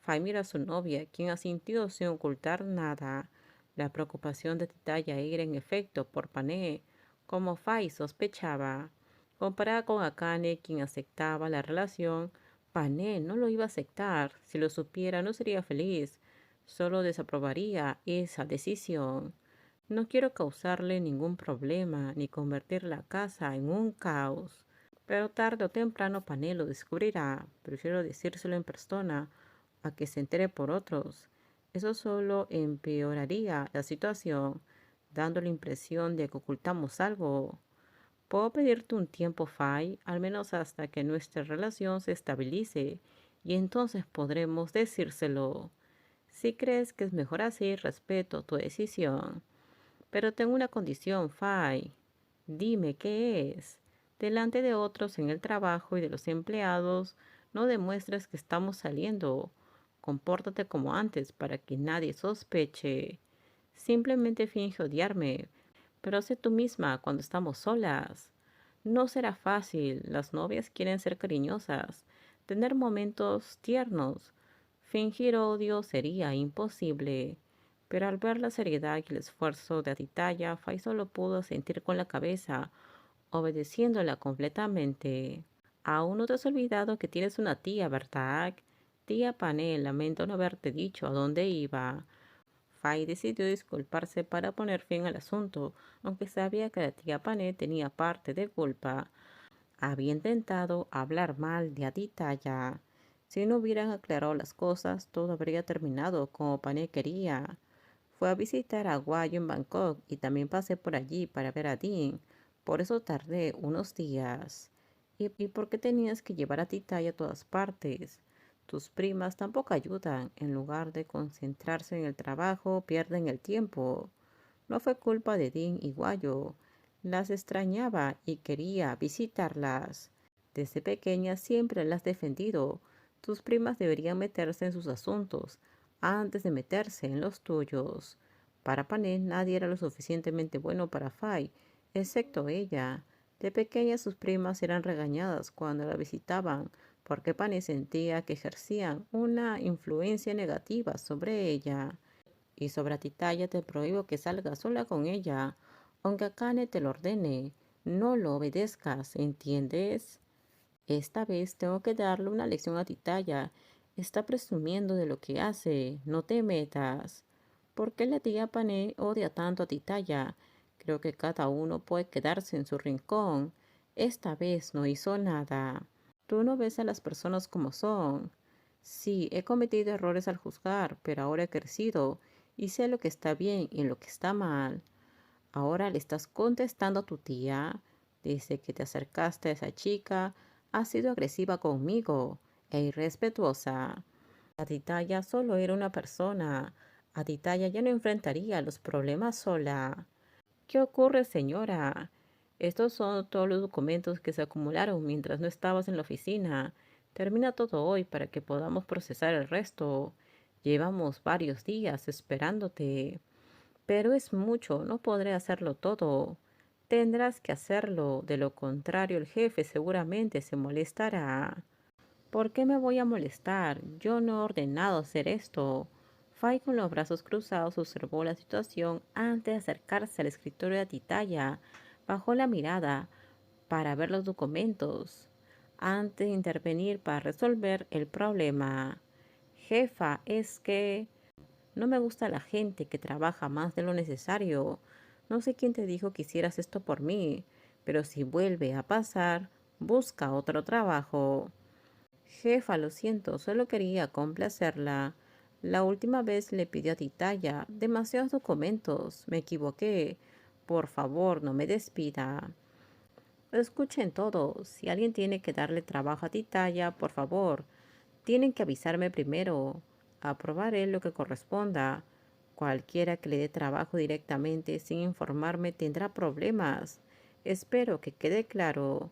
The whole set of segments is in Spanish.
Fai mira a su novia, quien asintió sin ocultar nada. La preocupación de Titaya era en efecto por Pané, como Fai sospechaba. Comparada con Akane, quien aceptaba la relación, Pané no lo iba a aceptar. Si lo supiera, no sería feliz. Solo desaprobaría esa decisión. No quiero causarle ningún problema ni convertir la casa en un caos. Pero tarde o temprano Pané lo descubrirá. Prefiero decírselo en persona a que se entere por otros. Eso solo empeoraría la situación, dando la impresión de que ocultamos algo. Puedo pedirte un tiempo, Fai, al menos hasta que nuestra relación se estabilice, y entonces podremos decírselo. Si crees que es mejor así, respeto tu decisión. Pero tengo una condición, Fai. Dime qué es. Delante de otros en el trabajo y de los empleados, no demuestres que estamos saliendo. Compórtate como antes para que nadie sospeche. Simplemente finge odiarme, pero sé tú misma cuando estamos solas. No será fácil. Las novias quieren ser cariñosas, tener momentos tiernos. Fingir odio sería imposible. Pero al ver la seriedad y el esfuerzo de Atitaya, Fai solo pudo sentir con la cabeza, obedeciéndola completamente. Aún no te has olvidado que tienes una tía, ¿verdad? Tía Pané, lamento no haberte dicho a dónde iba. Fai decidió disculparse para poner fin al asunto, aunque sabía que la tía Pané tenía parte de culpa. Había intentado hablar mal de Atitaya. Si no hubieran aclarado las cosas, todo habría terminado como Pané quería. Fue a visitar a Guayo en Bangkok y también pasé por allí para ver a Dean. Por eso tardé unos días. ¿Y por qué tenías que llevar a Titaya a todas partes? Tus primas tampoco ayudan. En lugar de concentrarse en el trabajo, pierden el tiempo. No fue culpa de Dean y Guayo. Las extrañaba y quería visitarlas. Desde pequeña siempre las has defendido. Tus primas deberían meterse en sus asuntos antes de meterse en los tuyos. Para Pané nadie era lo suficientemente bueno para Fai, excepto ella. De pequeña sus primas eran regañadas cuando la visitaban porque Pané sentía que ejercían una influencia negativa sobre ella. Y sobre Titaya te prohíbo que salgas sola con ella, aunque Akane te lo ordene. No lo obedezcas, ¿entiendes? Esta vez tengo que darle una lección a Titaya. Está presumiendo de lo que hace. No te metas. ¿Por qué la tía Pané odia tanto a Titaya? Creo que cada uno puede quedarse en su rincón. Esta vez no hizo nada. Tú no ves a las personas como son. Sí, he cometido errores al juzgar, pero ahora he crecido y sé lo que está bien y lo que está mal. Ahora le estás contestando a tu tía. Desde que te acercaste a esa chica, has sido agresiva conmigo e irrespetuosa. Atitaya solo era una persona. Atitaya ya no enfrentaría los problemas sola. ¿Qué ocurre, señora? Estos son todos los documentos que se acumularon mientras no estabas en la oficina. Termina todo hoy para que podamos procesar el resto. Llevamos varios días esperándote. Pero es mucho, no podré hacerlo todo. Tendrás que hacerlo, de lo contrario el jefe seguramente se molestará. ¿Por qué me voy a molestar? Yo no he ordenado hacer esto. Fai con los brazos cruzados observó la situación antes de acercarse al escritorio de Titaya. Bajó la mirada para ver los documentos antes de intervenir para resolver el problema. Jefa, es que no me gusta la gente que trabaja más de lo necesario. No sé quién te dijo que hicieras esto por mí, pero si vuelve a pasar, busca otro trabajo. Jefa, lo siento, solo quería complacerla. La última vez le pidió a Titaya demasiados documentos. Me equivoqué. Por favor, no me despida. Escuchen todos. Si alguien tiene que darle trabajo a Titaya, por favor, tienen que avisarme primero. Aprobaré lo que corresponda. Cualquiera que le dé trabajo directamente sin informarme tendrá problemas. Espero que quede claro.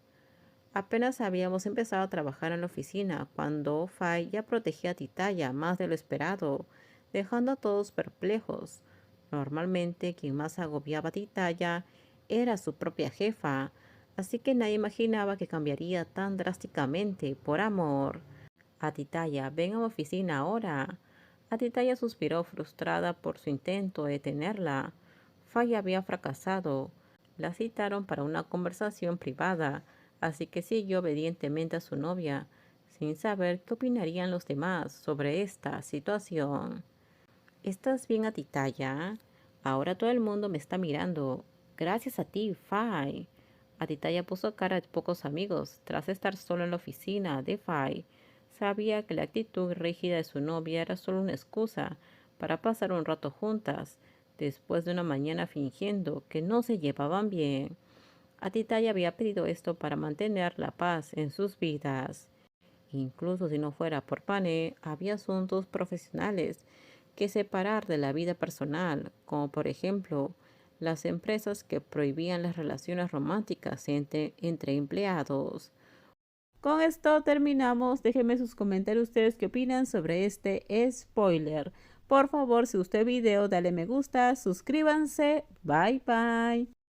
Apenas habíamos empezado a trabajar en la oficina cuando Fai ya protegía a Titaya más de lo esperado, dejando a todos perplejos. Normalmente quien más agobiaba a Titaya era su propia jefa, así que nadie imaginaba que cambiaría tan drásticamente por amor. Atitaya, ven a mi oficina ahora. Atitaya suspiró frustrada por su intento de detenerla. Fay había fracasado. La citaron para una conversación privada, así que siguió obedientemente a su novia, sin saber qué opinarían los demás sobre esta situación. ¿Estás bien, Atitaya? Ahora todo el mundo me está mirando. Gracias a ti, Fay. Atitaya puso cara de pocos amigos tras estar solo en la oficina de Fay. Sabía que la actitud rígida de su novia era solo una excusa para pasar un rato juntas, después de una mañana fingiendo que no se llevaban bien. Atitaya había pedido esto para mantener la paz en sus vidas. Incluso si no fuera por Pane, había asuntos profesionales que separar de la vida personal, como por ejemplo las empresas que prohibían las relaciones románticas entre empleados. Con esto terminamos. Déjenme sus comentarios ustedes qué opinan sobre este spoiler. Por favor, si gustó el video, dale me gusta, suscríbanse. Bye bye.